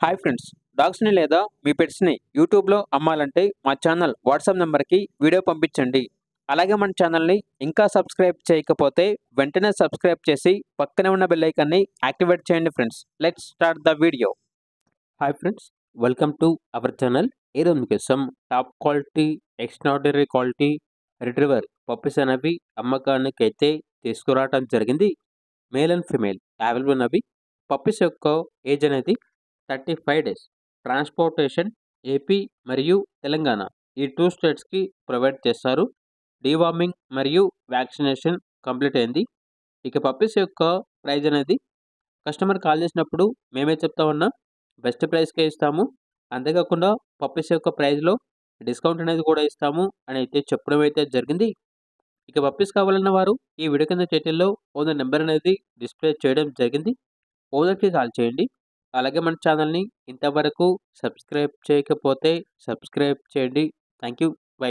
Hi friends, డాగ్స్‌ని లేదా మీ పెట్స్‌ని యూట్యూబ్‌లో అమ్మాలంటే మా ఛానల్ వాట్సాప్ నంబర్‌కి వీడియో పంపించండి. అలాగే మన ఛానల్‌ని ఇంకా సబ్స్క్రైబ్ చేయకపోతే వెంటనే సబ్స్క్రైబ్ చేసి పక్కనే ఉన్న బెల్ ఐకాన్‌ని యాక్టివేట్ చేయండి friends. Let's start the video. Hi friends, welcome to our channel. ఈరోజు మీకోసం top quality, extraordinary quality retriever puppies అనేవి అమ్మకానికైతే తీసుకురావడం జరిగింది. మేల్ అండ్ ఫీమేల్ అవైలబుల్ ఉన్నవి. పప్పీస్ యొక్క ఏజ్ అనేది 35 డేస్. ట్రాన్స్‌పోర్టేషన్ ఏపీ మరియు తెలంగాణ ఈ 2 స్టేట్స్‌కి ప్రొవైడ్ చేస్తారు. డీవార్మింగ్ మరియు వ్యాక్సినేషన్ కంప్లీట్ అయింది. ఇక పప్పీస్ యొక్క ప్రైస్ అనేది కస్టమర్ కాల్ చేసినప్పుడు మేమే చెప్తా ఉన్నాం, బెస్ట్ ప్రైస్‌కే ఇస్తాము. అంతేకాకుండా పప్పీస్ యొక్క ప్రైస్‌లో డిస్కౌంట్ అనేది కూడా ఇస్తాము అని అయితే చెప్పడం అయితే జరిగింది. ఇక పప్పీస్ కావాలన్న వారు ఈ వీడియో కింద టైటిల్‌లో ఓనర్ నెంబర్ అనేది డిస్‌ప్లే చేయడం జరిగింది. ఓనర్‌కి కాల్ చేయండి. అలాగే మన ఛానల్‌ని ఇంతవరకు సబ్స్క్రైబ్ చేయకపోతే సబ్స్క్రైబ్ చేయండి. Thank you. బై.